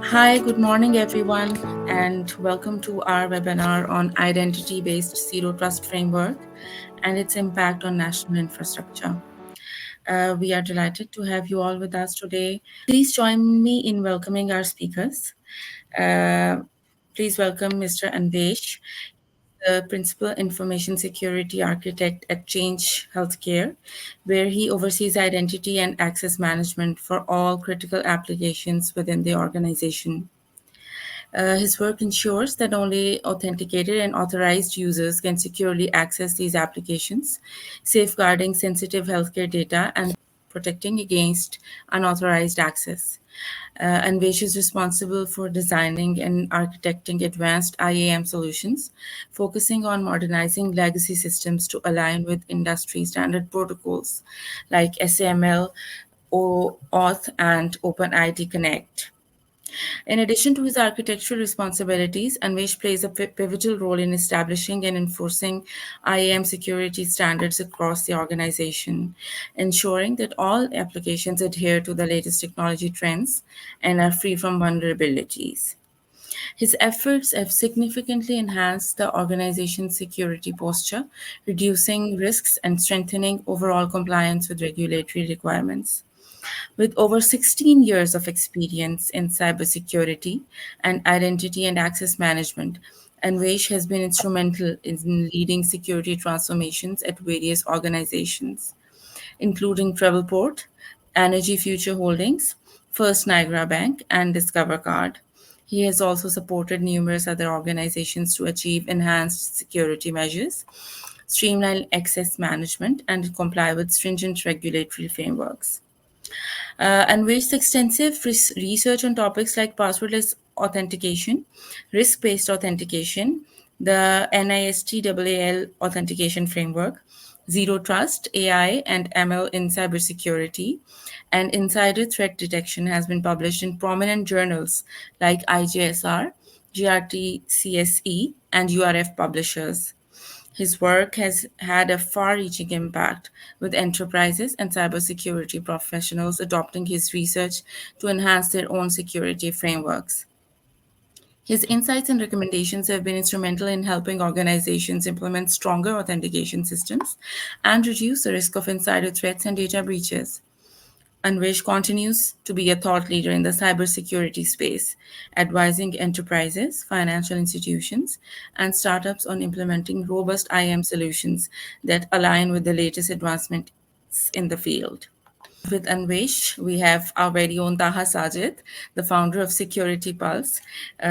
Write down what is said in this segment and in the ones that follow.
Hi, good morning, everyone, and welcome to our webinar on identity based zero trust framework and its impact on national infrastructure. We are delighted to have you all with us today. Please join me in welcoming our speakers. Uh, please welcome Mr. Anvesh, the Principal Information Security Architect at Change Healthcare, where he oversees identity and access management for all critical applications within the organization. His work ensures that only authenticated and authorized users can securely access these applications, safeguarding sensitive healthcare data and protecting against unauthorized access. Anvesh is responsible for designing and architecting advanced IAM solutions, focusing on modernizing legacy systems to align with industry standard protocols like SAML, OAuth, and OpenID Connect. In addition to his architectural responsibilities, Anvesh plays a pivotal role in establishing and enforcing IAM security standards across the organization, ensuring that all applications adhere to the latest technology trends and are free from vulnerabilities. His efforts have significantly enhanced the organization's security posture, reducing risks and strengthening overall compliance with regulatory requirements. With over 16 years of experience in cybersecurity and identity and access management, Anvesh has been instrumental in leading security transformations at various organizations, including Travelport, Energy Future Holdings, First Niagara Bank, and Discover Card. He has also supported numerous other organizations to achieve enhanced security measures, streamline access management, and comply with stringent regulatory frameworks. And waged extensive research on topics like passwordless authentication, risk based authentication, the NIST authentication framework, zero trust, AI, and ML in cybersecurity, and insider threat detection has been published in prominent journals like IJSR, GRTCSE, and URF publishers. His work has had a far reaching impact, with enterprises and cybersecurity professionals adopting his research to enhance their own security frameworks. His insights and recommendations have been instrumental in helping organizations implement stronger authentication systems and reduce the risk of insider threats and data breaches. Anvesh continues to be a thought leader in the cybersecurity space, advising enterprises, financial institutions, and startups on implementing robust IAM solutions that align with the latest advancements in the field. With Anvesh, we have our very own Taha Sajid, the founder of Security Pulse.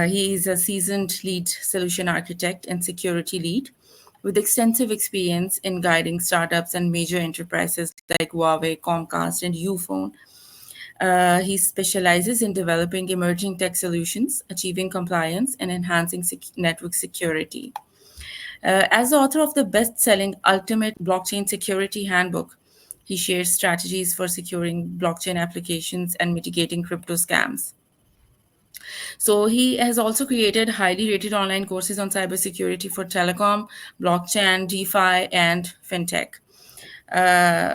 He is a seasoned lead solution architect and security lead with extensive experience in guiding startups and major enterprises like Huawei, Comcast, and Ufone. He specializes in developing emerging tech solutions, achieving compliance, and enhancing network security. As the author of the best selling Ultimate Blockchain Security Handbook, he shares strategies for securing blockchain applications and mitigating crypto scams. So, he has also created highly rated online courses on cybersecurity for telecom, blockchain, DeFi, and fintech.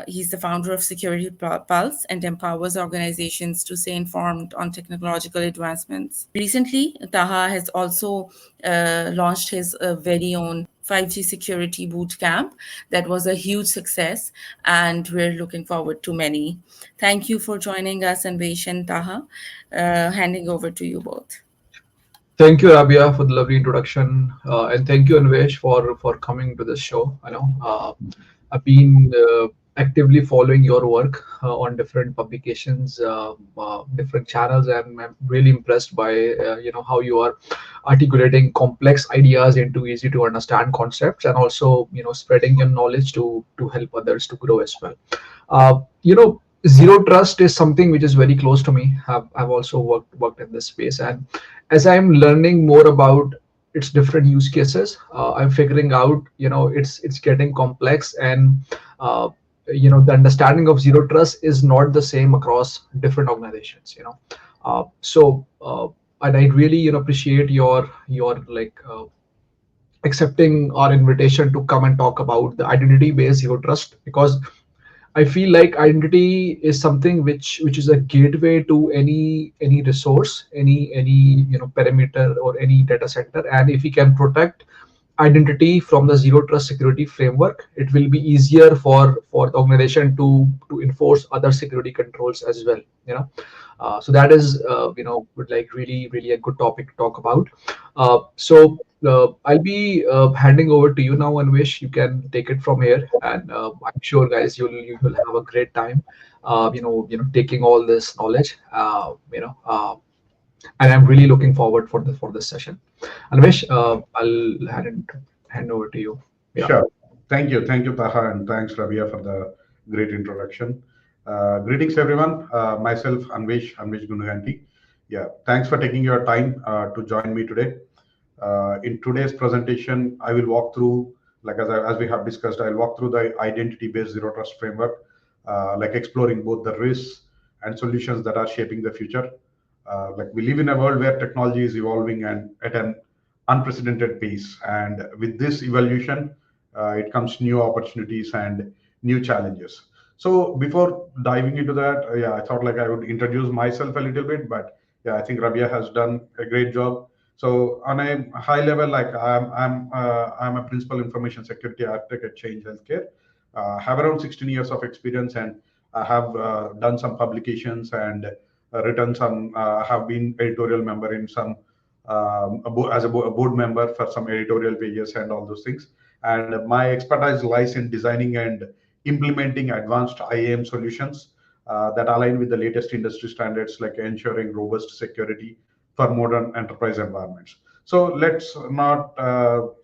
He's the founder of Security Pulse and empowers organizations to stay informed on technological advancements. Recently, Taha has also launched his very own 5G security boot camp that was a huge success, and we're looking forward to many. Thank you for joining us, Anvesh and Taha. Handing over to you both. Thank you, Rabia, for the lovely introduction, and thank you, Anvesh, for coming to this show. I've been actively following your work on different publications, different channels, and I'm really impressed by how you are articulating complex ideas into easy to understand concepts, and also spreading your knowledge to help others to grow as well. Uh, you know, Zero trust is something which is very close to me. I've also worked in this space, and as I'm learning more about its different use cases, I'm figuring out it's getting complex, and uh, the understanding of zero trust is not the same across different organizations. And I really appreciate your accepting our invitation to come and talk about the identity based zero trust, because I feel like identity is something which is a gateway to any resource, any perimeter or any data center. And if we can protect identity from the zero trust security framework, it will be easier for the organization to enforce other security controls as well. So that is like really a good topic to talk about. I'll be handing over to you now, Anvesh. You can take it from here, and I'm sure, guys, you will have a great time. Taking all this knowledge. And I'm really looking forward for this session. Anvesh, I'll hand over to you. Yeah. Sure. Thank you, Taha, and thanks, Rabia, for the great introduction. Greetings, everyone. Myself, Anvesh Gunuganti. Yeah, thanks for taking your time to join me today. In today's presentation, I will walk through, like as we have discussed, I'll walk through the identity-based zero trust framework, like exploring both the risks and solutions that are shaping the future. Like we live in a world where technology is evolving and at an unprecedented pace, and with this evolution, it comes new opportunities and new challenges. So before diving into that, yeah, I thought like I would introduce myself a little bit, but yeah, I think Rabia has done a great job. So on a high level, like I'm a principal information security architect at Change Healthcare. Have around 16 years of experience, and I have done some publications and written some. Have been editorial member in some a board member for some editorial pages and all those things. And my expertise lies in designing and implementing advanced IAM solutions that align with the latest industry standards, like ensuring robust security for modern enterprise environments. So let's not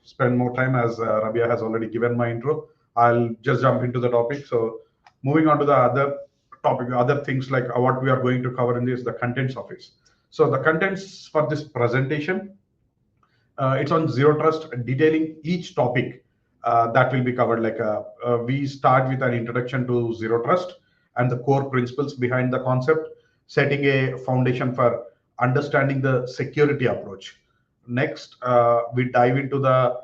spend more time, as Rabia has already given my intro. I'll just jump into the topic. So moving on to the other topic, other things like what we are going to cover in this, the contents of it. So the contents for this presentation, it's on zero trust, detailing each topic that will be covered. Like we start with an introduction to zero trust and the core principles behind the concept, setting a foundation for understanding the security approach. Next, we dive into the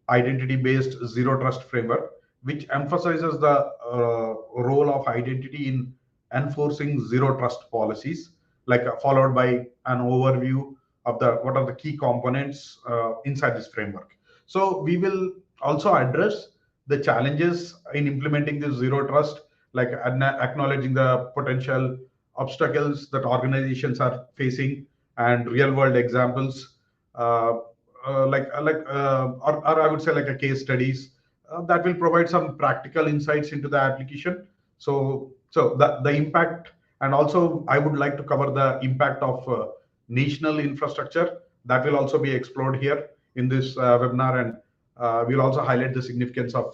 identity-based zero trust framework, which emphasizes the role of identity in enforcing zero trust policies, like followed by an overview of the what are the key components inside this framework. So we will also address the challenges in implementing this zero trust, like acknowledging the potential obstacles that organizations are facing and real world examples, uh, or I would say like a case studies that will provide some practical insights into the application. So the impact, and also I would like to cover the impact of national infrastructure that will also be explored here in this webinar, and we'll also highlight the significance of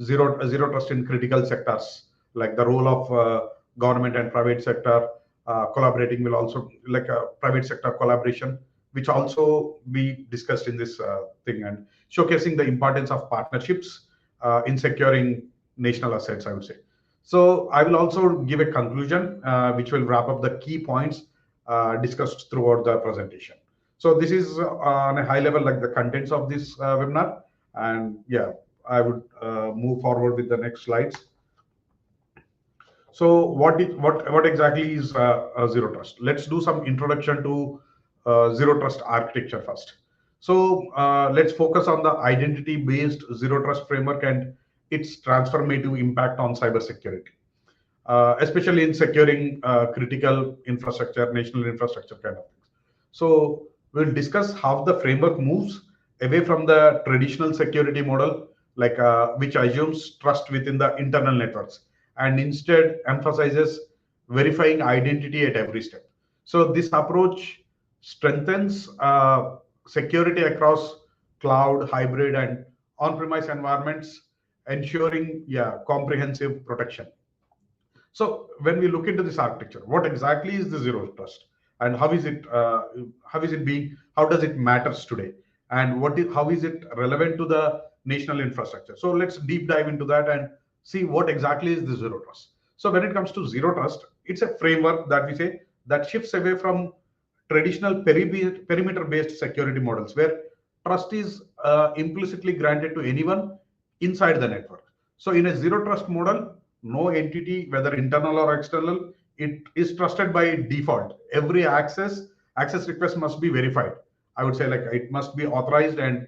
zero trust in critical sectors, like the role of government and private sector collaborating will also, like private sector collaboration, which also be discussed in this thing, and showcasing the importance of partnerships in securing national assets, I would say. So I will also give a conclusion, which will wrap up the key points discussed throughout the presentation. So this is on a high level, like the contents of this webinar. And yeah, I would move forward with the next slides. So what exactly is zero trust? Let's do some introduction to zero trust architecture first. So let's focus on the identity-based zero trust framework and its transformative impact on cybersecurity, especially in securing critical infrastructure, national infrastructure kind of things. So we'll discuss how the framework moves away from the traditional security model, like which assumes trust within the internal networks, and instead emphasizes verifying identity at every step. So this approach strengthens security across cloud, hybrid, and on-premise environments, ensuring comprehensive protection. So when we look into this architecture, what exactly is the zero trust, and how is it being, how does it matters today, and how is it relevant to the national infrastructure? So let's deep dive into that and see what exactly is the zero trust. So when it comes to zero trust, it's a framework that we say that shifts away from traditional perimeter based security models, where trust is implicitly granted to anyone inside the network. So in a zero trust model, no entity, whether internal or external, it is trusted by default. Every access request must be verified. I would say like it must be authorized and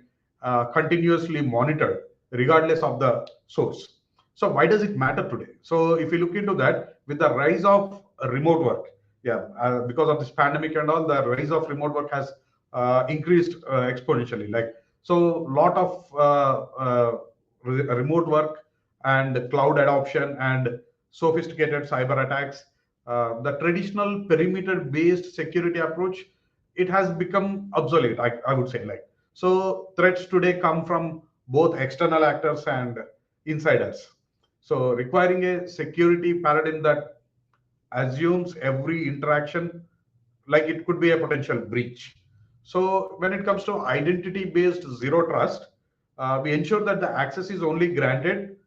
continuously monitored regardless of the source. So why does it matter today? So if you look into that, with the rise of remote work, yeah, because of this pandemic and all, the rise of remote work has increased exponentially. Like so, lot of remote work and cloud adoption and sophisticated cyber attacks. The traditional perimeter-based security approach, it has become obsolete. I would say like so. Threats today come from both external actors and insiders. So requiring a security paradigm that assumes every interaction like it could be a potential breach. So when it comes to identity based zero trust, we ensure that the access is only granted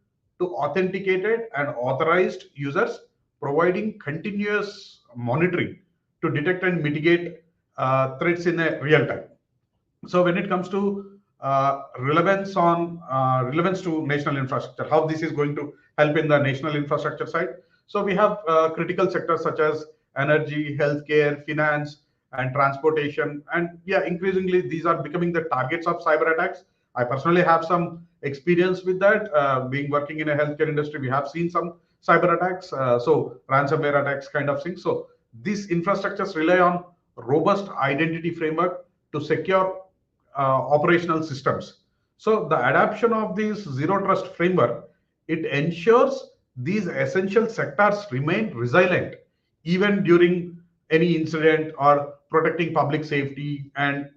to authenticated and authorized users, providing continuous monitoring to detect and mitigate threats in a real time. So when it comes to relevance to national infrastructure, how this is going to help in the national infrastructure side. So we have critical sectors such as energy, healthcare, finance, and transportation, and yeah, increasingly these are becoming the targets of cyber attacks. I personally have some experience with that. Being working in a healthcare industry, we have seen some cyber attacks, so ransomware attacks kind of things. So these infrastructures rely on robust identity framework to secure operational systems. So the adoption of this zero trust framework, it ensures these essential sectors remain resilient even during any incident or protecting public safety and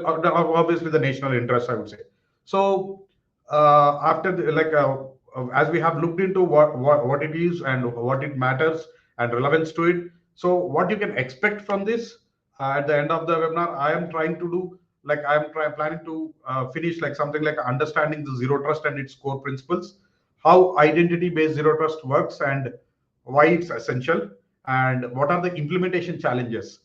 obviously the national interest, I would say. So after the, as we have looked into what it is and what it matters and relevance to it, so what you can expect from this at the end of the webinar, I am trying to do like planning to finish like something like understanding the zero trust and its core principles, how identity based zero trust works and why it's essential, and what are the implementation challenges.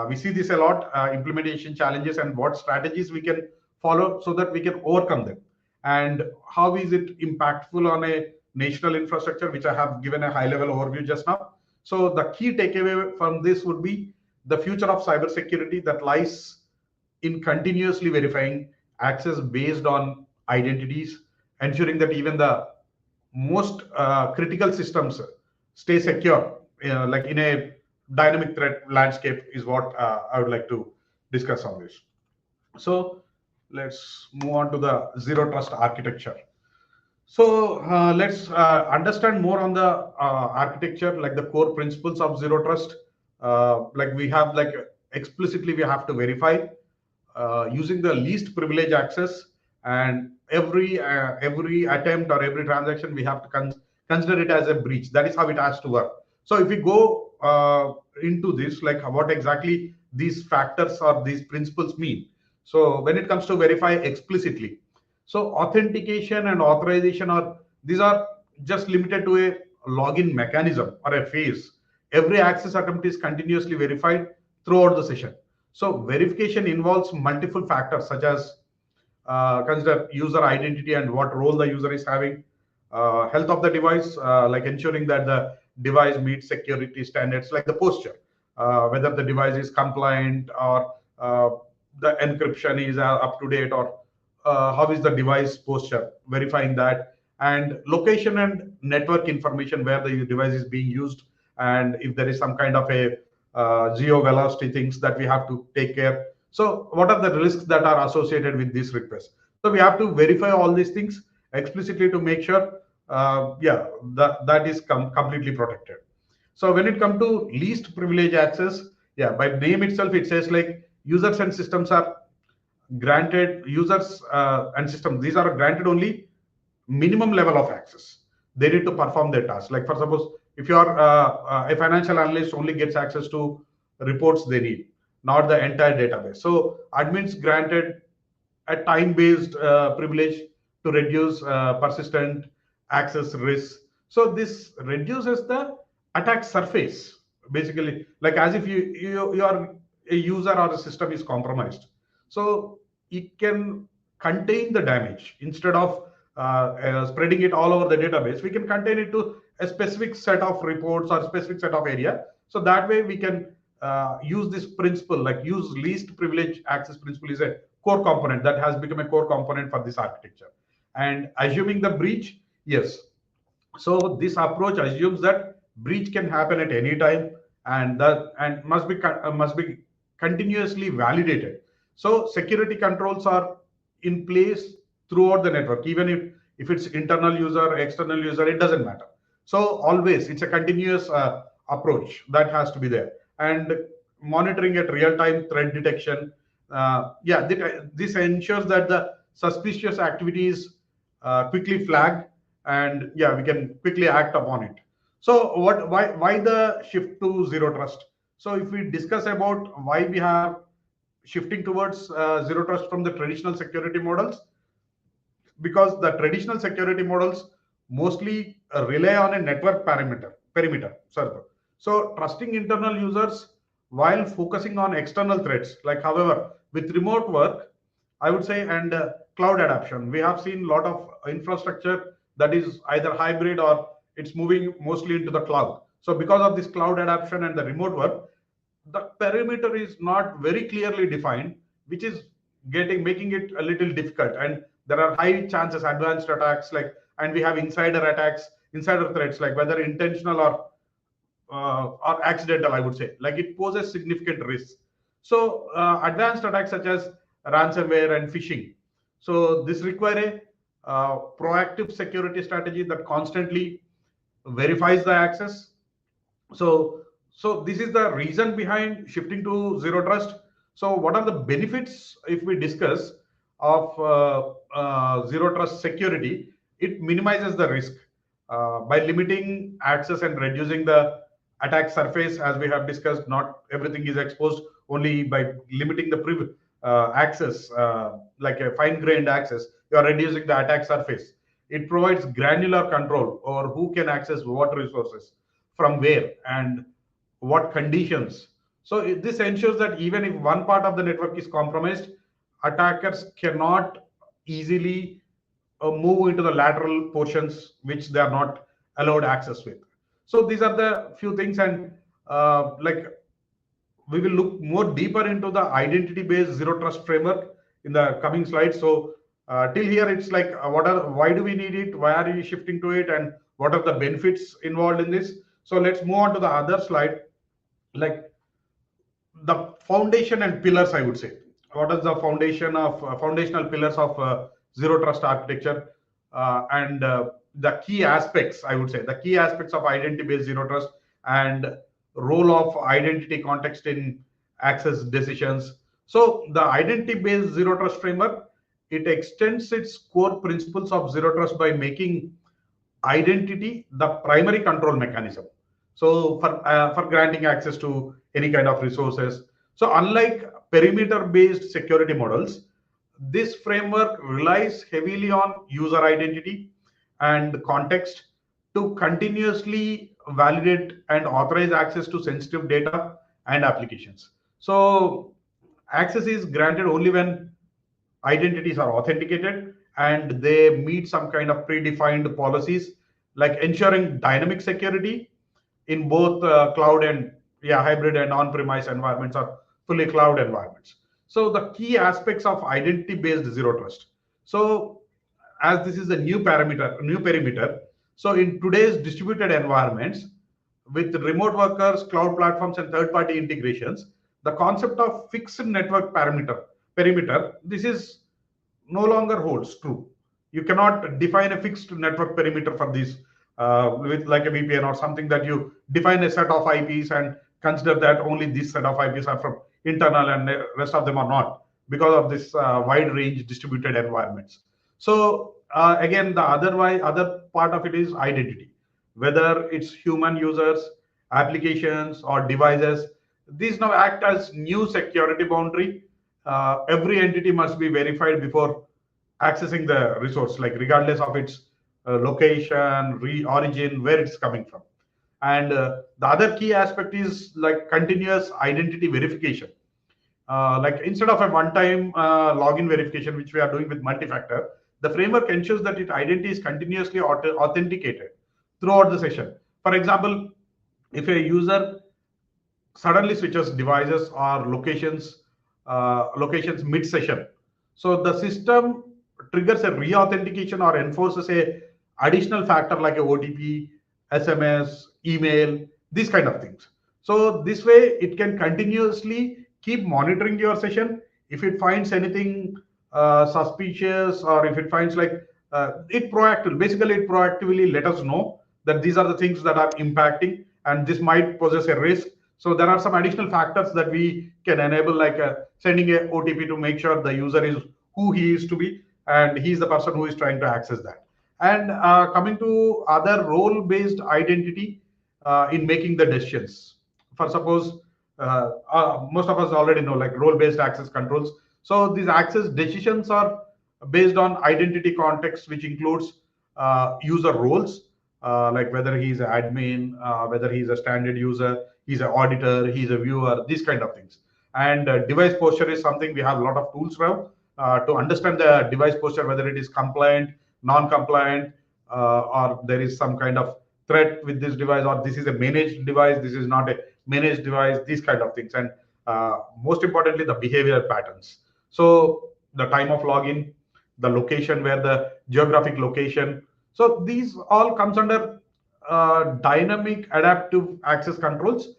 We see this a lot, implementation challenges and what strategies we can follow so that we can overcome them, and how is it impactful on a national infrastructure, which I have given a high level overview just now. So the key takeaway from this would be the future of cybersecurity that lies in continuously verifying access based on identities, ensuring that even the most critical systems stay secure, like in a dynamic threat landscape, is what I would like to discuss on this. So let's move on to the zero trust architecture. So let's understand more on the architecture, like the core principles of zero trust. Like we have like explicitly we have to verify using the least privilege access, and every attempt or every transaction we have to consider it as a breach. That is how it has to work. So if we go into this, like what exactly these factors or these principles mean. So when it comes to verify explicitly, so authentication and authorization are, these are just limited to a login mechanism or a phase. Every access attempt is continuously verified throughout the session. So verification involves multiple factors such as consider user identity and what role the user is having, health of the device, like ensuring that the device meets security standards, like the posture, whether the device is compliant or the encryption is up to date, or how is the device posture, verifying that, and location and network information where the device is being used, and if there is some kind of a geo velocity things that we have to take care. So what are the risks that are associated with this request? So we have to verify all these things explicitly to make sure yeah, that is completely protected. So when it comes to least privilege access, yeah, by name itself it says like users and systems are granted, users and systems, these are granted only minimum level of access. They need to perform their task. Like for suppose, if you are a financial analyst, only gets access to reports they need, not the entire database. So admins granted a time-based privilege to reduce persistent access risk. So this reduces the attack surface, basically, like as if you are a user or a system is compromised. So it can contain the damage instead of spreading it all over the database. We can contain it to a specific set of reports or specific set of area. So that way we can use this principle, like use least privilege access principle is a core component that has become a core component for this architecture. And assuming the breach, yes, so this approach assumes that breach can happen at any time, and that and must be continuously validated. So security controls are in place throughout the network, even if it's internal user, external user, it doesn't matter. So always it's a continuous approach that has to be there, and monitoring at real time threat detection. Yeah, this ensures that the suspicious activities quickly flagged, and yeah, we can quickly act upon it. So why the shift to zero trust? So if we discuss about why we are shifting towards zero trust from the traditional security models, because the traditional security models mostly rely on a network perimeter server. So trusting internal users while focusing on external threats. Like, however, with remote work, I would say, and cloud adoption, we have seen a lot of infrastructure that is either hybrid or it's moving mostly into the cloud. So because of this cloud adoption and the remote work, the perimeter is not very clearly defined, which is getting making it a little difficult. And there are high chances advanced attacks, like, and we have insider attacks, insider threats, like whether intentional or accidental, I would say, like it poses significant risks. So advanced attacks such as ransomware and phishing, so this require a proactive security strategy that constantly verifies the access. So this is the reason behind shifting to zero trust. So what are the benefits if we discuss of zero trust security? It minimizes the risk by limiting access and reducing the attack surface. As we have discussed, not everything is exposed. Only by limiting the access, like a fine-grained access, you are reducing the attack surface. It provides granular control over who can access what resources, from where, and what conditions. So this ensures that even if one part of the network is compromised, attackers cannot easily move into the lateral portions which they are not allowed access with. So these are the few things, and like we will look more deeper into the identity based zero trust framework in the coming slides. So till here it's like why do we need it, why are we shifting to it, and what are the benefits involved in this. So let's move on to the other slide, like the foundation and pillars, I would say. What is the foundational pillars of zero trust architecture, and the key aspects, I would say, the key aspects of identity based zero trust, and role of identity context in access decisions. So the identity based zero trust framework, it extends its core principles of zero trust by making identity the primary control mechanism, so for granting access to any kind of resources. So unlike perimeter based security models, this framework relies heavily on user identity and context to continuously validate and authorize access to sensitive data and applications. So access is granted only when identities are authenticated and they meet some kind of predefined policies, like ensuring dynamic security in both cloud and, yeah, hybrid and on-premise environments or fully cloud environments. So the key aspects of identity based zero trust. So as this is a new perimeter, so in today's distributed environments with remote workers, cloud platforms, and third party integrations, the concept of fixed network perimeter, this is no longer holds true. You cannot define a fixed network perimeter for this with like a VPN or something, that you define a set of IPs and consider that only this set of IPs are from internal and the rest of them are not, because of this wide range distributed environments. So again, the other part of it is identity, whether it's human users, applications, or devices. These now act as new security boundary. Every entity must be verified before accessing the resource, like regardless of its location, origin, where it's coming from. And the other key aspect is like continuous identity verification. Like instead of a one-time login verification, which we are doing with multi-factor, the framework ensures that its identity is continuously authenticated throughout the session. For example, if a user suddenly switches devices or locations mid session, so the system triggers a re-authentication or enforces a additional factor like a OTP, SMS, email, these kind of things. So this way it can continuously keep monitoring your session. If it finds anything suspicious, or if it finds like it proactively let us know that these are the things that are impacting and this might possess a risk. So there are some additional factors that we can enable, like sending a OTP to make sure the user is who he is to be and he's the person who is trying to access that. And coming to other role-based identity in making the decisions. For suppose most of us already know like role-based access controls. So these access decisions are based on identity context, which includes user roles, like whether he's an admin, whether he's a standard user, he's an auditor, he's a viewer, these kind of things. And device posture is something we have a lot of tools now to understand the device posture, whether it is compliant, non-compliant, or there is some kind of threat with this device, or this is a managed device, this is not a managed device, these kind of things. And most importantly, the behavior patterns. So the time of login, the location, where the geographic location. So these all comes under dynamic adaptive access controls,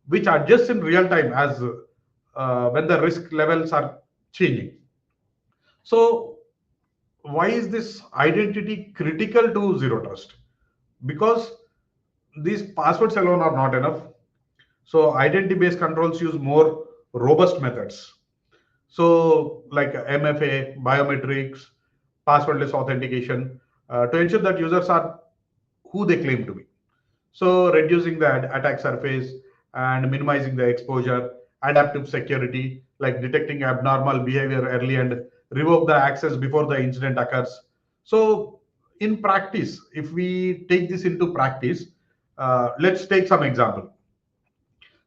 which adjust in real time as when the risk levels are changing. So why is this identity critical to zero trust? Because these passwords alone are not enough. So identity based controls use more robust methods. So like MFA, biometrics, passwordless authentication, to ensure that users are who they claim to be. So reducing the attack surface and minimizing the exposure, adaptive security, like detecting abnormal behavior early and revoke the access before the incident occurs. So in practice, if we take this into practice, let's take some example.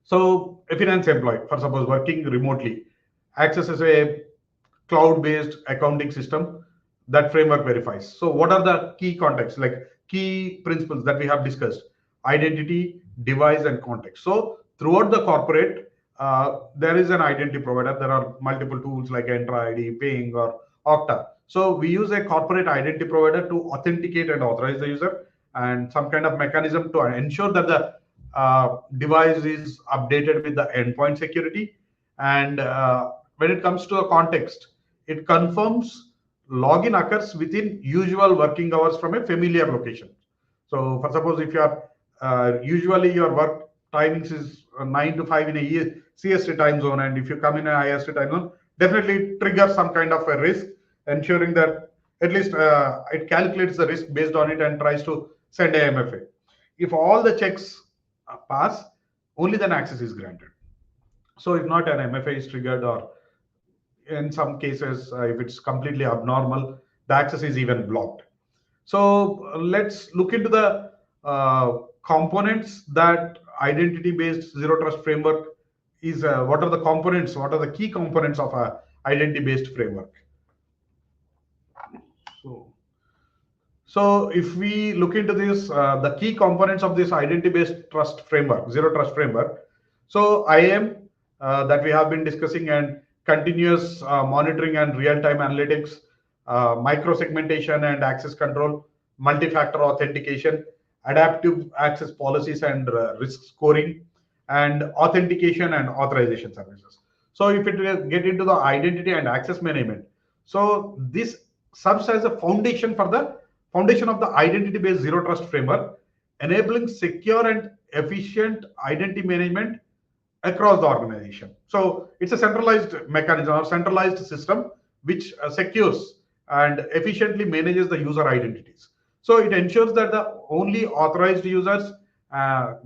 So a finance employee, for suppose working remotely, accesses a cloud-based accounting system that framework verifies. So what are the key contexts, like key principles that we have discussed? Identity, device, and context. So throughout the corporate, there is an identity provider. There are multiple tools like Entra ID, Ping, or Okta. So we use a corporate identity provider to authenticate and authorize the user, and some kind of mechanism to ensure that the device is updated with the endpoint security. And when it comes to a context, it confirms login occurs within usual working hours from a familiar location. So for suppose if you are usually your work timings is 9 to 5 in a CST time zone, and if you come in a IST time zone, definitely it triggers some kind of a risk, ensuring that at least it calculates the risk based on it and tries to send a MFA. If all the checks pass, only then access is granted. So if not, an MFA is triggered, or in some cases, if it's completely abnormal, the access is even blocked. So let's look into the components that identity-based zero trust framework is. What are the components? What are the key components of a identity-based framework? So, so if we look into this, the key components of this identity-based trust framework, zero trust framework. So IAM that we have been discussing, and continuous monitoring and real-time analytics, micro-segmentation and access control, multi-factor authentication, adaptive access policies and risk scoring, and authentication and authorization services. So if it will get into the identity and access management, so this serves as a foundation for the foundation of the identity-based zero trust framework, enabling secure and efficient identity management across the organization. So it's a centralized mechanism or centralized system which secures and efficiently manages the user identities. So it ensures that the only authorized users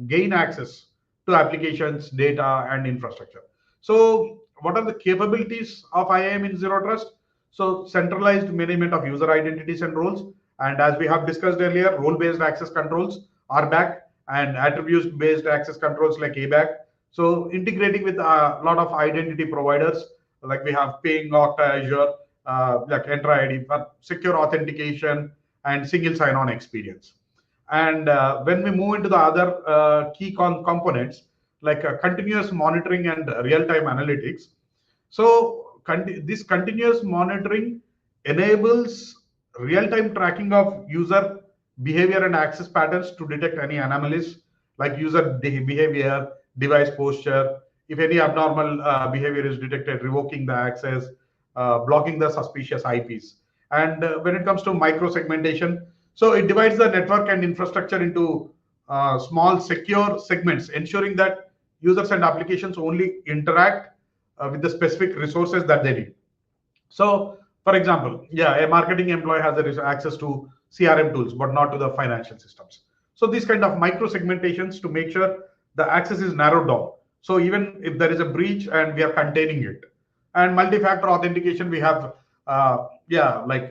gain access to applications, data, and infrastructure. So what are the capabilities of IAM in Zero Trust? So centralized management of user identities and roles. And as we have discussed earlier, role-based access controls, RBAC, and attribute-based access controls like ABAC. So integrating with a lot of identity providers, like we have Ping, Okta, Azure, like Entra ID, secure authentication, and single sign-on experience. And when we move into the other key components like continuous monitoring and real-time analytics, so this continuous monitoring enables real-time tracking of user behavior and access patterns to detect any anomalies like user behavior, device posture. If any abnormal behavior is detected, revoking the access, blocking the suspicious IPs. And when it comes to micro segmentation, so it divides the network and infrastructure into small secure segments, ensuring that users and applications only interact with the specific resources that they need. So, for example, yeah, a marketing employee has access to CRM tools, but not to the financial systems. So, these kind of micro segmentations to make sure the access is narrowed down. So, even if there is a breach and we are containing it, and multi-factor authentication, we have, yeah, like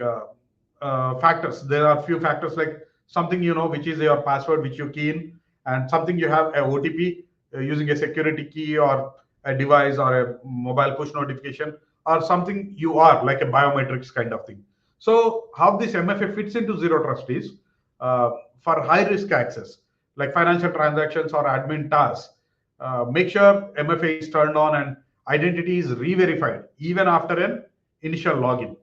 factors. There are few factors like something you know, which is your password, which you key in, and something you have a OTP using a security key or a device or a mobile push notification or something you are like a biometrics kind of thing. So how this MFA fits into zero trust is for high risk access like financial transactions or admin tasks. Make sure MFA is turned on and identity is re-verified even after an initial login.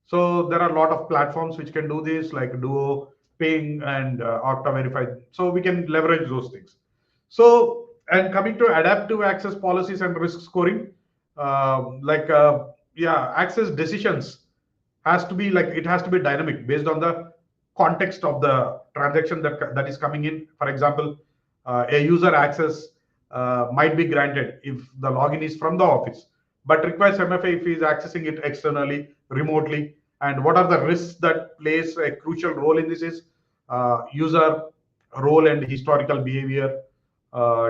So there are a lot of platforms which can do this, like Duo, Ping, and Okta Verified. So we can leverage those things. So, and coming to adaptive access policies and risk scoring, yeah, access decisions has to be like it has to be dynamic based on the context of the transaction that is coming in. For example, a user access might be granted if the login is from the office, but requires MFA if he is accessing it externally, remotely. And what are the risks that plays a crucial role in this is user role and historical behavior,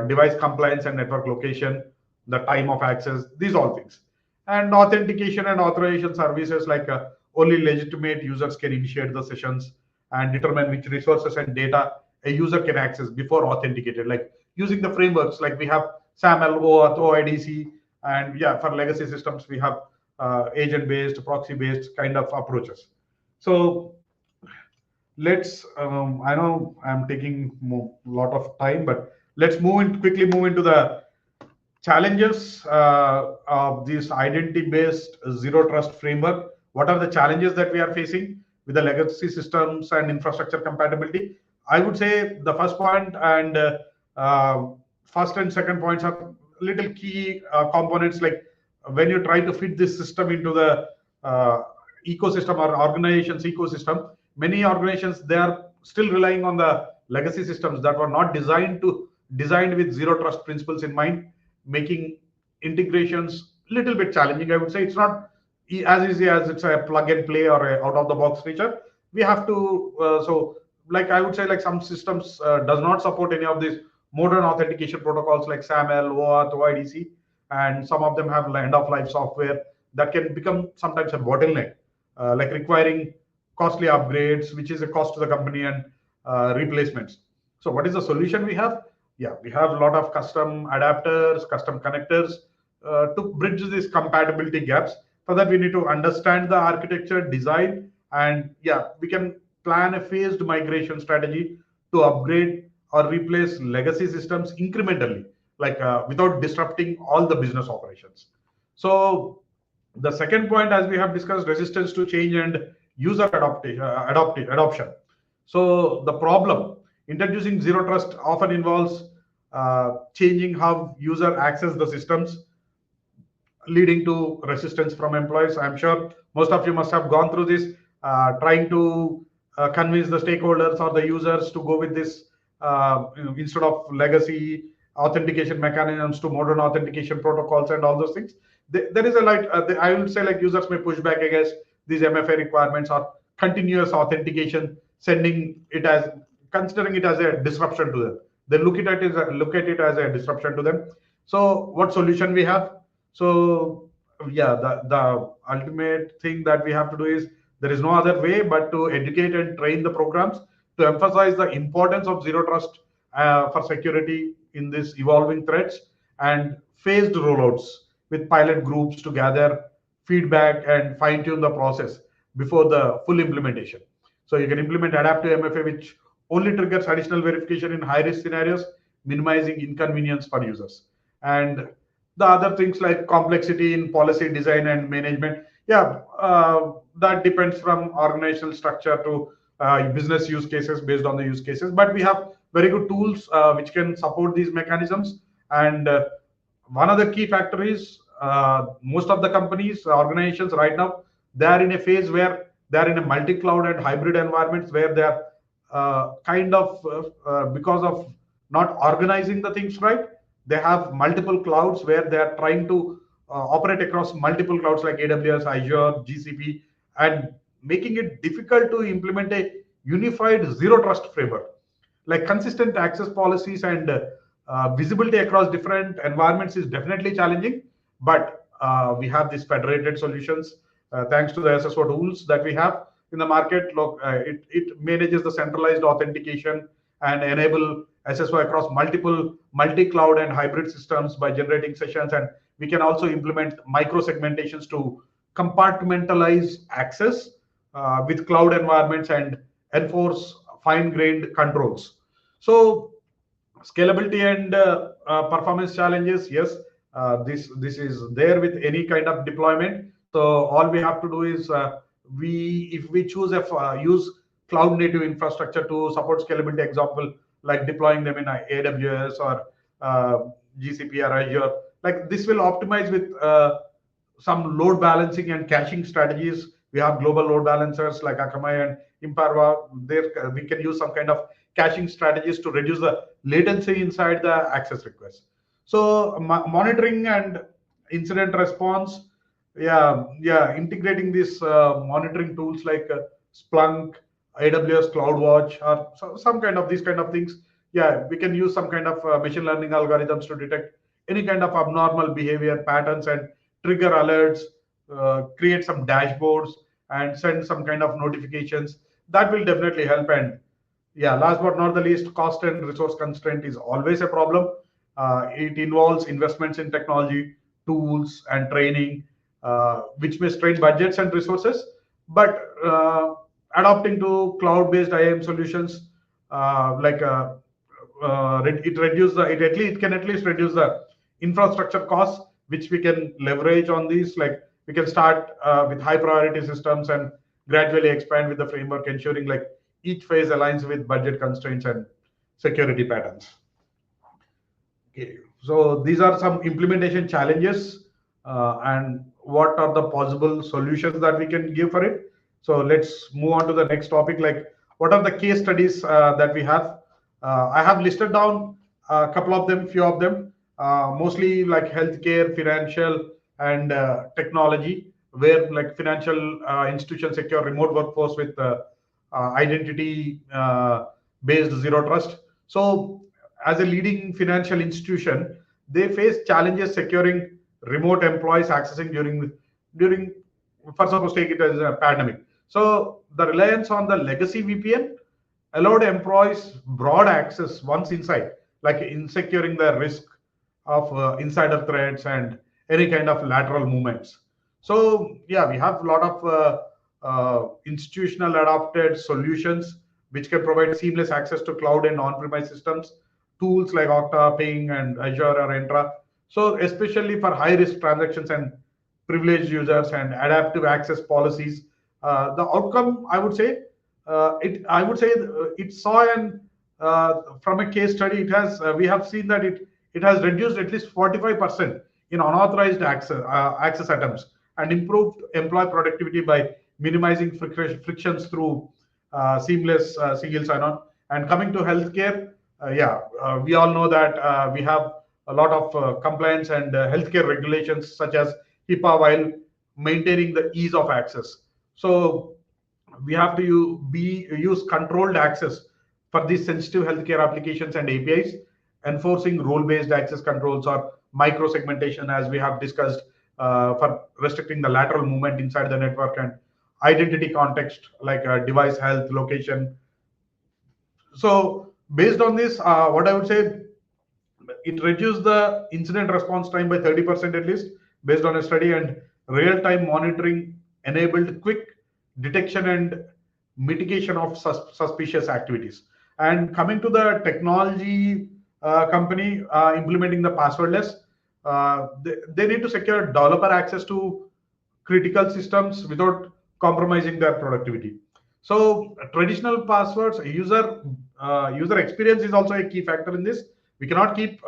device compliance and network location, the time of access, these all things. And authentication and authorization services like only legitimate users can initiate the sessions and determine which resources and data a user can access before authenticated, like using the frameworks like we have SAML, OAuth, OIDC, and yeah, for legacy systems we have agent-based, proxy-based kind of approaches. So let's I know I'm taking a lot of time, but let's quickly move into the challenges of this identity-based zero trust framework. What are the challenges that we are facing with the legacy systems and infrastructure compatibility? I would say the first point and uh, first and second points are little key components. Like when you try to fit this system into the uh, ecosystem or organization's ecosystem, many organizations they are still relying on the legacy systems that were not designed with zero trust principles in mind, making integrations little bit challenging. I would say it's not as easy as it's a plug and play or a out of the box feature. We have to so like I would say like some systems does not support any of these modern authentication protocols like SAML, OAuth, OIDC, and some of them have end of life software that can become sometimes a bottleneck, like requiring costly upgrades, which is a cost to the company, and replacements. So what is the solution we have? Yeah, we have a lot of custom adapters, custom connectors to bridge these compatibility gaps. For that, we need to understand the architecture design, and yeah, we can plan a phased migration strategy to upgrade or replace legacy systems incrementally, like without disrupting all the business operations. So the second point, as we have discussed, resistance to change and user adoption. So the problem introducing zero trust often involves changing how user access the systems, leading to resistance from employees. I'm sure most of you must have gone through this, trying to convince the stakeholders or the users to go with this instead of legacy authentication mechanisms to modern authentication protocols and all those things. There is a I would say like users may push back against these MFA requirements or continuous authentication, sending it as considering it as a disruption to them. They look at it as a disruption to them. So what solution we have? So yeah, the ultimate thing that we have to do is there is no other way but to educate and train the programs to emphasize the importance of zero trust for security in these evolving threats, and phased rollouts with pilot groups to gather feedback and fine tune the process before the full implementation. So you can implement adaptive MFA, which only triggers additional verification in high risk scenarios, minimizing inconvenience for users. And the other things like complexity in policy design and management, yeah, that depends from organizational structure to business use cases based on the use cases. But we have very good tools which can support these mechanisms. And one other key factor is most of the companies, organizations right now, they are in a phase where they are in a multi-cloud and hybrid environments where they are because of not organizing the things right, they have multiple clouds where they are trying to operate across multiple clouds like AWS, Azure, GCP, and making it difficult to implement a unified zero trust framework. Like consistent access policies and visibility across different environments is definitely challenging, but we have these federated solutions thanks to the SSO tools that we have in the market. Look, it manages the centralized authentication and enable SSO across multiple multi-cloud and hybrid systems by generating sessions. And we can also implement micro segmentations to compartmentalize access with cloud environments and enforce fine-grained controls. So scalability and performance challenges, yes, this is there with any kind of deployment. So all we have to do is we if we choose a use cloud native infrastructure to support scalability, example like deploying them in AWS or uh, GCP or Azure, like this will optimize with some load balancing and caching strategies. We have global load balancers like Akamai and Imperva. There we can use some kind of caching strategies to reduce the latency inside the access request. So monitoring and incident response, yeah, integrating these monitoring tools like Splunk, AWS CloudWatch, or some kind of these kind of things. Yeah, we can use some kind of machine learning algorithms to detect any kind of abnormal behavior patterns and trigger alerts, create some dashboards, and send some kind of notifications. That will definitely help. And yeah, last but not the least, cost and resource constraint is always a problem. It involves investments in technology, tools, and training, which may strain budgets and resources. But adopting to cloud-based IAM solutions, it reduce the it at least it can at least reduce the infrastructure costs, which we can leverage on these. Like we can start with high priority systems and gradually expand with the framework, ensuring like each phase aligns with budget constraints and security patterns. Okay, so these are some implementation challenges and what are the possible solutions that we can give for it. So let's move on to the next topic. Like, what are the case studies that we have? I have listed down a couple of them, few of them, mostly like healthcare, financial, and technology, where like financial institutions secure remote workforce with identity based zero trust. So as a leading financial institution, they face challenges securing remote employees accessing during for suppose take it as a pandemic. So the reliance on the legacy VPN allowed employees broad access once inside, like in securing the risk of insider threats and any kind of lateral movements. So yeah, we have a lot of institutional adopted solutions which can provide seamless access to cloud and on-premise systems, tools like Okta, Ping, and Azure or Entra. So especially for high-risk transactions and privileged users and adaptive access policies, the outcome I would say it saw an from a case study it has we have seen that it has reduced at least 45% in unauthorized access attempts and improved employee productivity by minimizing frictions through seamless single sign-on. And coming to healthcare, we all know that we have a lot of compliance and healthcare regulations such as HIPAA while maintaining the ease of access. So we have to use controlled access for these sensitive healthcare applications and APIs, enforcing role-based access controls or micro segmentation, as we have discussed, for restricting the lateral movement inside the network, and identity context like device health, location. So based on this, what I would say, it reduced the incident response time by 30% at least, based on a study, and real-time monitoring enabled quick detection and mitigation of suspicious activities. And coming to the technology company implementing the passwordless, they need to secure developer access to critical systems without compromising their productivity. So traditional passwords, user experience is also a key factor in this. We cannot keep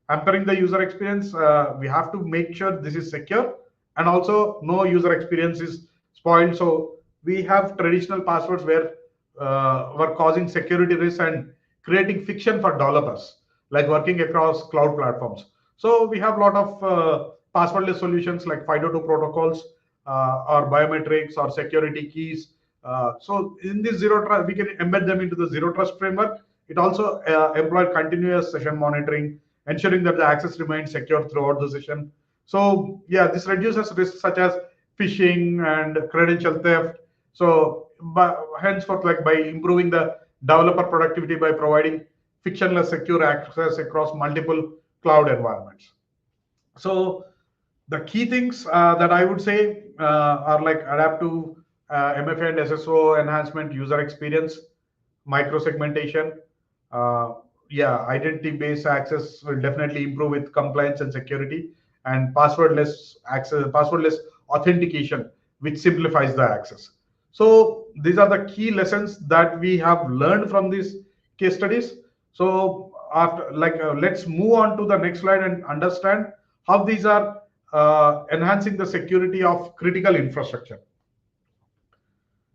hampering the user experience. We have to make sure this is secure, and also no user experience is spoiled. So we have traditional passwords where were causing security risks and creating fiction for developers, like working across cloud platforms. So we have a lot of passwordless solutions like FIDO2 protocols, or biometrics or security keys. So in this zero trust, we can embed them into the zero trust framework. It also employs continuous session monitoring, ensuring that the access remains secure throughout the session. So yeah, this reduces risks such as phishing and credential theft. So henceforth, like by improving the developer productivity by providing fictionless secure access across multiple cloud environments. So the key things that I would say are like adaptive MFA and SSO enhancement, user experience, micro segmentation. Uh, yeah, identity-based access will definitely improve with compliance and security, and passwordless access, passwordless authentication, which simplifies the access. So these are the key lessons that we have learned from these case studies. So after let's move on to the next slide and understand how these are enhancing the security of critical infrastructure.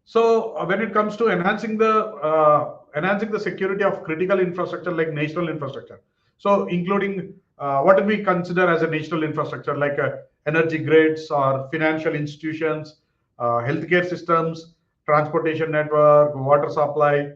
So when it comes to enhancing the security of critical infrastructure like national infrastructure, so including what do we consider as a national infrastructure, like energy grids or financial institutions, healthcare systems, transportation network, water supply.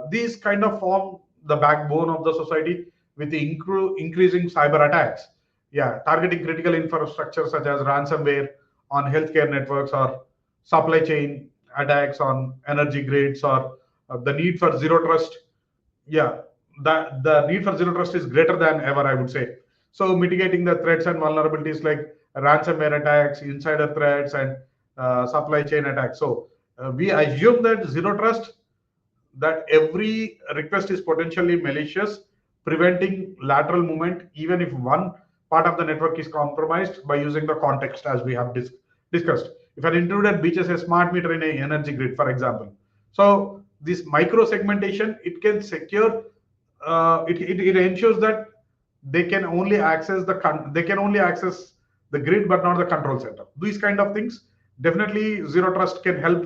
These kind of form the backbone of the society with the increasing cyber attacks. Yeah, targeting critical infrastructure such as ransomware on healthcare networks, or supply chain attacks on energy grids, or the need for zero trust. Yeah, the need for zero trust is greater than ever, I would say. So mitigating the threats and vulnerabilities like ransomware attacks, insider threats, and supply chain attacks. So we assume that zero trust, that every request is potentially malicious, preventing lateral movement even if one part of the network is compromised by using the context as we have discussed. If an intruder breaches a smart meter in a energy grid, for example, so this micro segmentation, it can secure, it ensures that they can only access the grid but not the control center. These kind of things, definitely zero trust can help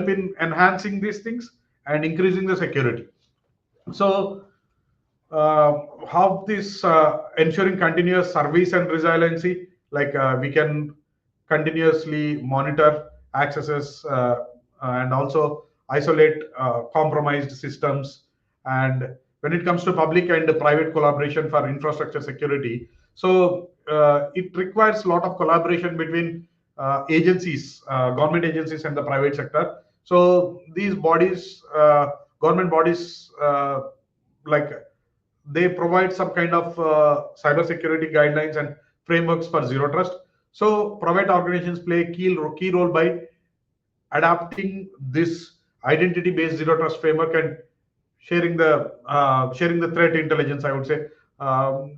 in enhancing these things and increasing the security. So how this ensuring continuous service and resiliency, like we can continuously monitor accesses, and also isolate compromised systems. And when it comes to public and private collaboration for infrastructure security, so it requires a lot of collaboration between agencies, government agencies and the private sector. So these bodies, government bodies, like they provide some kind of cybersecurity guidelines and frameworks for zero trust. So private organizations play a key role by adapting this identity-based zero trust framework and sharing the threat intelligence, I would say.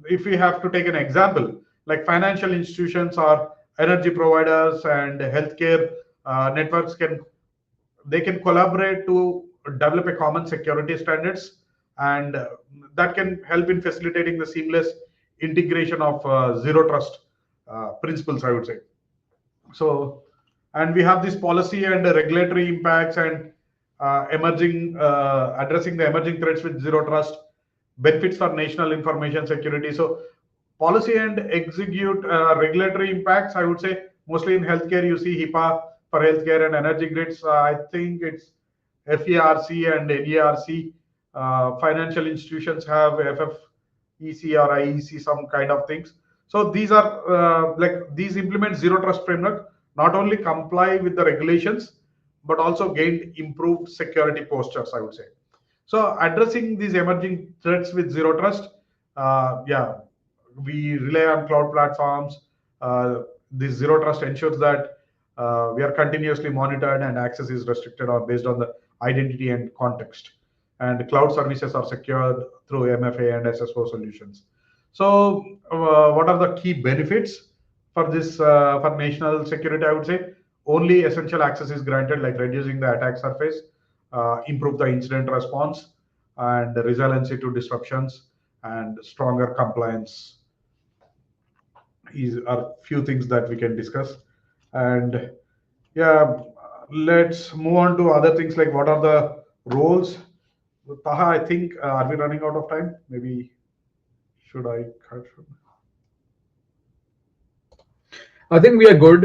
If we have to take an example, like financial institutions or energy providers and healthcare networks can collaborate to develop a common security standards, and that can help in facilitating the seamless integration of zero trust principles, I would say. So, and we have this policy and regulatory impacts and emerging addressing the emerging threats with zero trust, benefits for national information security. So policy and execute regulatory impacts, I would say mostly in healthcare you see HIPAA for healthcare, and energy grids, I think it's FERC and NERC. Financial institutions have FFEC or IEC, some kind of things. So these are these implement zero trust framework, not only comply with the regulations but also gain improved security postures, I would say. So addressing these emerging threats with zero trust, yeah, we rely on cloud platforms. This zero trust ensures that we are continuously monitored and access is restricted or based on the identity and context. and cloud services are secured through MFA and SSO solutions. So, what are the key benefits for this for national security? I would say only essential access is granted, like reducing the attack surface, improve the incident response, and resiliency to disruptions, and stronger compliance is are few things that we can discuss. And yeah, let's move on to other things like what are the roles. Taha, I think are we running out of time? Maybe should I cut? I think we are good.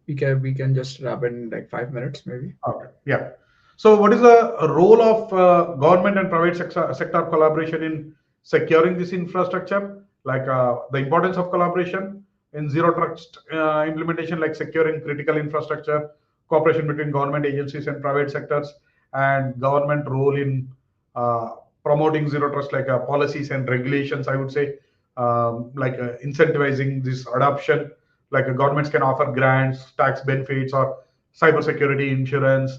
We can just wrap in like 5 minutes maybe. Okay, yeah. So, what is the role of government and private sector collaboration in securing this infrastructure? Like the importance of collaboration in zero trust implementation, like securing critical infrastructure, cooperation between government agencies and private sectors, and government role in uh, promoting zero trust, like policies and regulations. I would say, like incentivizing this adoption, like governments can offer grants, tax benefits, or cybersecurity insurance,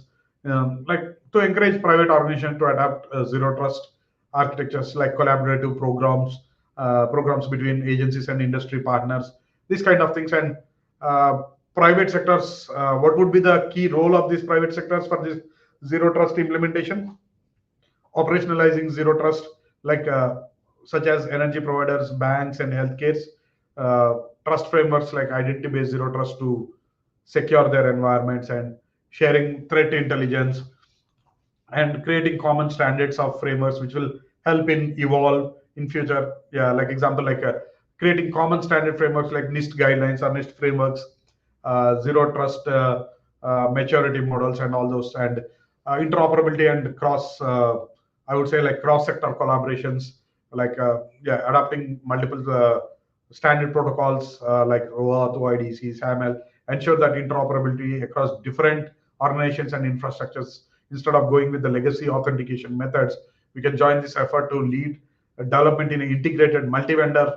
like to encourage private organizations to adopt zero trust architectures, like collaborative programs between agencies and industry partners, these kind of things. And uh, private sectors, what would be the key role of these private sectors for this zero trust implementation? Operationalizing zero trust, like such as energy providers, banks, and healthcare, uh, trust frameworks like identity-based zero trust to secure their environments, and sharing threat intelligence, and creating common standards of frameworks which will help in evolve in future. Yeah, like example, like creating common standard frameworks like NIST guidelines or NIST frameworks, zero trust maturity models, and all those, and interoperability and cross. I would say like cross sector collaborations, like yeah, adopting multiple standard protocols like OAuth, OIDC, SAML, ensure that interoperability across different organizations and infrastructures. Instead of going with the legacy authentication methods, we can join this effort to lead development in integrated multi-vendor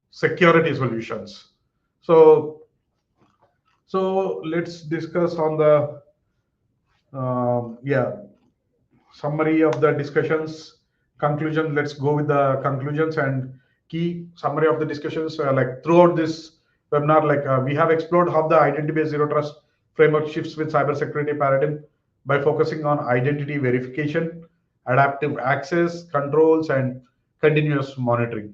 security solutions. So, so let's discuss on the yeah, summary of the discussions. Conclusion, let's go with the conclusions and key summary of the discussions. Like throughout this webinar, like we have explored how the identity based zero trust framework shifts with cybersecurity paradigm by focusing on identity verification, adaptive access controls, and continuous monitoring.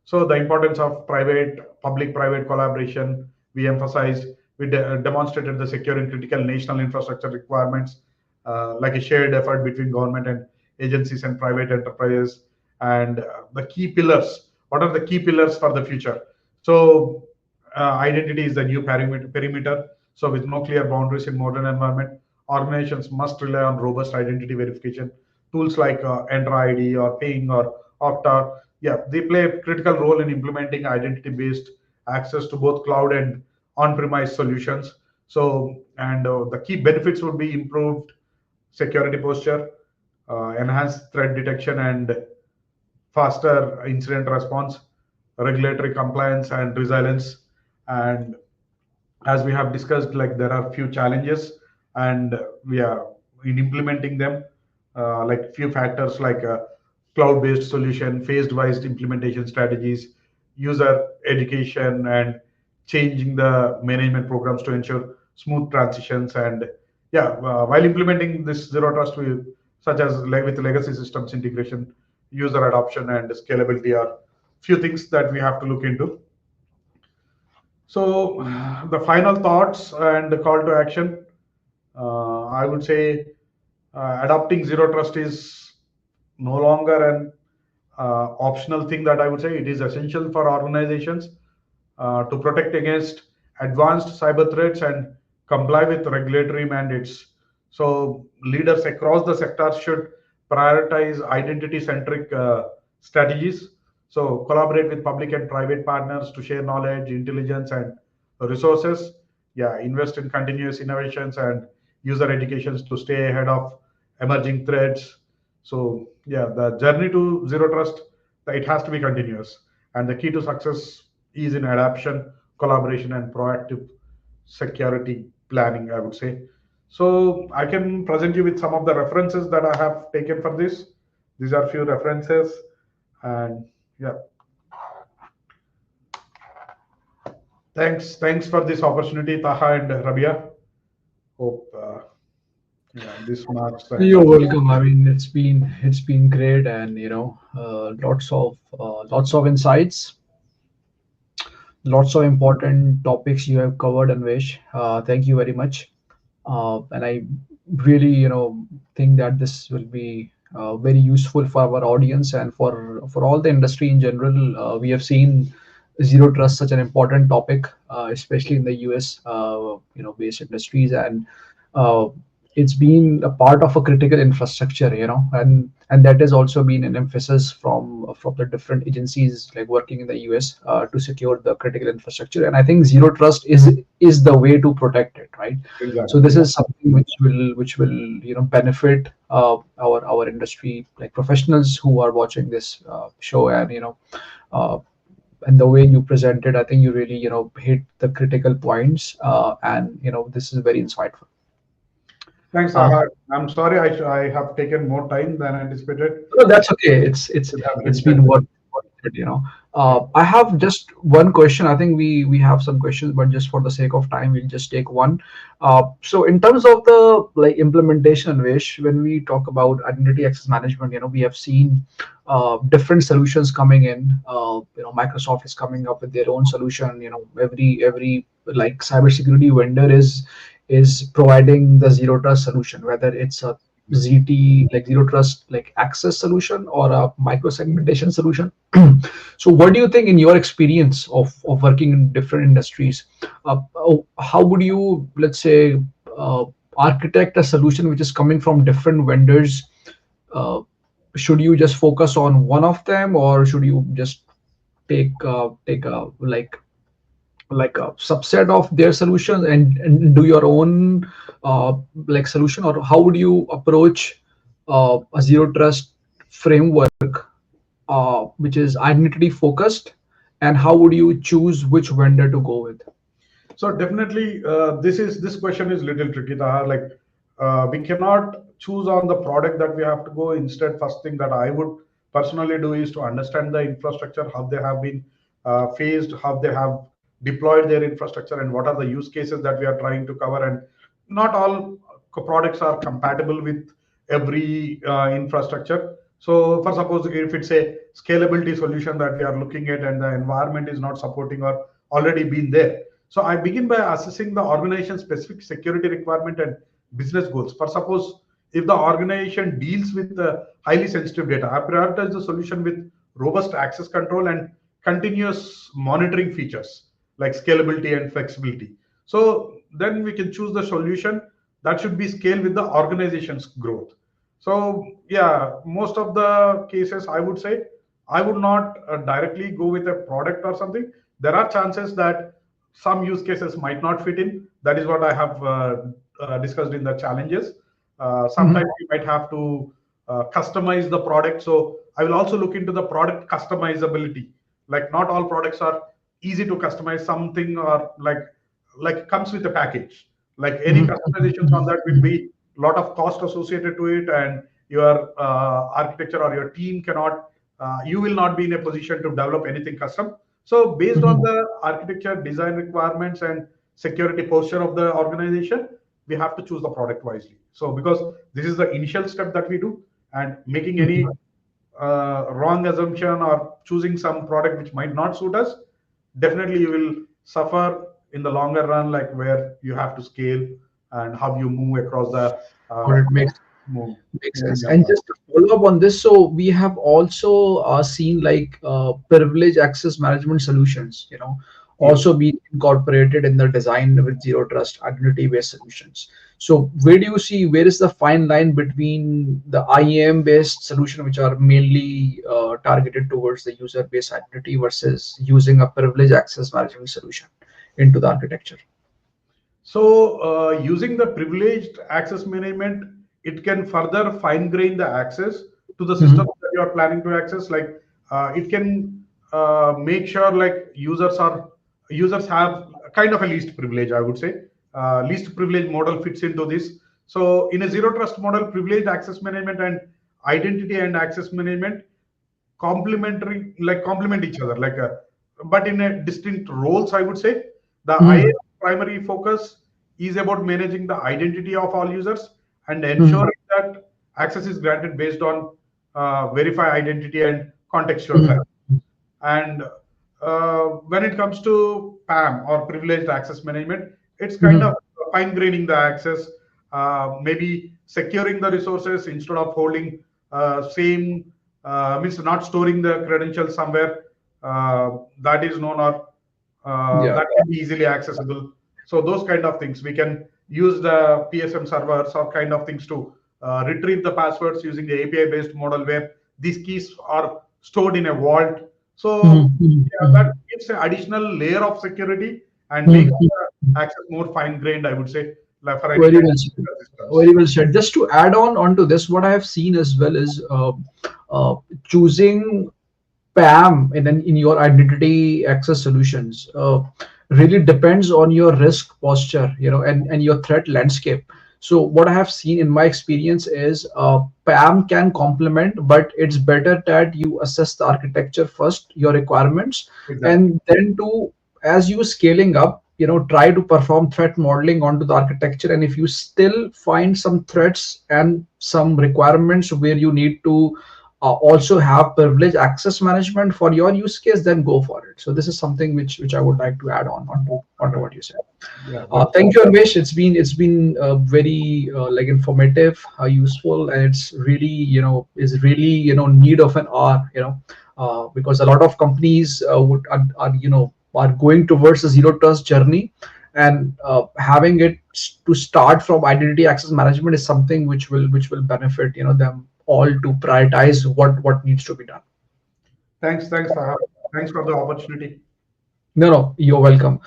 So the importance of private public private collaboration, we emphasized. We demonstrated the securing critical national infrastructure requirements, like a shared effort between government and agencies and private enterprises. And the key pillars, what are the key pillars for the future? So identity is the new perimeter. So with no clear boundaries in modern environment, organizations must rely on robust identity verification tools like Entra ID or Ping or Okta. Yeah, they play a critical role in implementing identity-based access to both cloud and on-premise solutions. So, and the key benefits would be improved security posture, enhanced threat detection, and faster incident response, regulatory compliance, and resilience. And as we have discussed, like there are few challenges, and we are in implementing them, like few factors like cloud-based solution, phased-wise implementation strategies, user education, and changing the management programs to ensure smooth transitions. And yeah, while implementing this zero trust, we such as like with legacy systems integration, user adoption, and scalability are few things that we have to look into. So, the final thoughts and the call to action, I would say adopting zero trust is no longer an optional thing that I would say. It is essential for organizations to protect against advanced cyber threats and comply with regulatory mandates. So, leaders across the sector should prioritize identity centric strategies. So, collaborate with public and private partners to share knowledge, intelligence, and resources. Yeah, invest in continuous innovations and user educations to stay ahead of emerging threats. So, yeah, the journey to zero trust, it has to be continuous. And the key to success is in adaptation, collaboration, and proactive security planning, I would say. So I can present you with some of the references that I have taken for this. These are few references, and yeah, thanks for this opportunity, Taha and Rabia. Hope yeah, this marks the end You're of. welcome. I mean, it's been great, and lots of insights, lots of important topics you have covered, Anvesh. Thank you very much. And I really, think that this will be very useful for our audience and for all the industry in general. We have seen zero trust such an important topic, especially in the US, based industries, and uh, it's been a part of a critical infrastructure, and that has also been an emphasis from the different agencies like working in the US to secure the critical infrastructure. And I think zero trust is the way to protect it, right? So Exactly. this is something which will benefit our industry, like professionals who are watching this show. And uh, and the way you presented, I think you really hit the critical points, and this is very insightful. Thanks, uh, Taha. I'm sorry I have taken more time than anticipated. No, that's okay. It's it's Should have it's limited. been what it, Yeah. I have just one question. I think we have some questions, but just for the sake of time, we'll just take one. So in terms of the like implementation, Vish, when we talk about identity access management, we have seen different solutions coming in. Microsoft is coming up with their own solution. Every like cybersecurity vendor is providing the zero trust solution, whether it's a ZT like zero trust like access solution or a micro segmentation solution. So what do you think in your experience of working in different industries? How would you, let's say, uh, architect a solution which is coming from different vendors? Uh, should you just focus on one of them, or should you just take a like a subset of their solution and do your own like solution? Or how would you approach a zero trust framework which is identity focused, and how would you choose which vendor to go with? So definitely, this question is little tricky, Taha. Like, we cannot choose on the product that we have to go. Instead, first thing that I would personally do is to understand the infrastructure, how they have been phased, how they have deployed their infrastructure, and what are the use cases that we are trying to cover. And not all products are compatible with every infrastructure. So, for suppose if it's a scalability solution that we are looking at, and the environment is not supporting or already been there, so I begin by assessing the organization specific security requirement and business goals. For suppose if the organization deals with highly sensitive data, I prioritize the solution with robust access control and continuous monitoring features like scalability and flexibility. So then we can choose the solution that should be scaled with the organization's growth. So yeah, most of the cases I would say I would not directly go with a product or something. There are chances that some use cases might not fit in. That is what I have discussed in the challenges. Mhm. Sometimes you might have to customize the product. So I will also look into the product customizability. Like not all products are easy to customize. Something or like comes with a package. Like any Mhm. customizations on that will be a lot of cost associated to it, and your architecture or your team cannot. You will not be in a position to develop anything custom. So based on Mhm. the architecture, design requirements, and security posture of the organization, we have to choose the product wisely. So because this is the initial step that we do, and making any Mhm. wrong assumption or choosing some product which might not suit us, definitely you will suffer in the longer run, like where you have to scale and how you move across the Or it move, makes moving sense. And across. just to follow up on this, so we have also seen like privilege access management solutions, Yes. also being incorporated in the design with zero trust identity based solutions. So where do you see, where is the fine line between the IAM based solution, which are mainly targeted towards the user based identity, versus using a privilege access management solution into the architecture? So, using the privileged access management, it can further fine grain the access to the system Mhm. that you are planning to access. Like, it can make sure like users have kind of a least privilege. I would say least privilege model fits into this. So, in a zero trust model, privileged access management and identity and access management complement each other, but in a distinct roles, I would say. The IAM primary focus is about managing the identity of all users and ensuring that access is granted based on verify identity and contextual traffic. And when it comes to PAM or privileged access management, it's kind of fine graining the access, maybe securing the resources instead of holding same means not storing the credentials somewhere that is known or Yeah. that can be easily accessible. So those kind of things we can use the PSM servers or kind of things to retrieve the passwords using the API based model where these keys are stored in a vault. So yeah, that gives an additional layer of security and makes the access more fine grained, I would say, like for any Very kind well of said. systems. Very well said. Just to add on onto this, what I have seen as well is choosing PAM in your identity access solutions really depends on your risk posture, and your threat landscape. So what I have seen in my experience is PAM can complement, but it's better that you assess the architecture first, your requirements, Exactly. and then to as you scaling up, try to perform threat modeling onto the architecture. And if you still find some threats and some requirements where you need to also have privilege access management for your use case, then go for it. So this is something which I would like to add on onto what you said. Yeah, that's Thank you, Anvesh. It's been very like informative, useful, and it's really is really need of an hour. Because a lot of companies are are going towards a zero trust journey, and having it to start from identity access management is something which will benefit them all to prioritize what needs to be done. thanks, Taha. Thanks for the opportunity. No, no, you're welcome.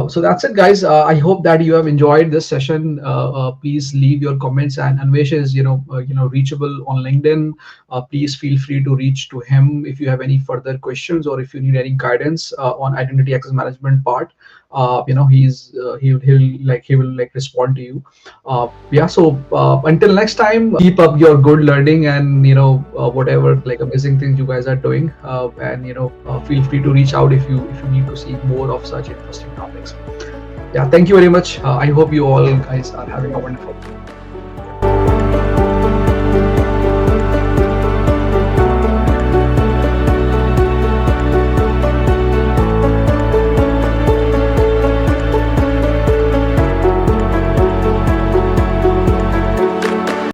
So that's it, guys. I hope that you have enjoyed this session. Please leave your comments, and Anvesh is, reachable on LinkedIn. Please feel free to reach to him if you have any further questions or if you need any guidance on identity access management part. He will respond to you. Yeah. So until next time, keep up your good learning and whatever like amazing things you guys are doing. And feel free to reach out if you need to see more of such interesting topics. Yeah. Thank you very much. I hope you all guys are having a wonderful day.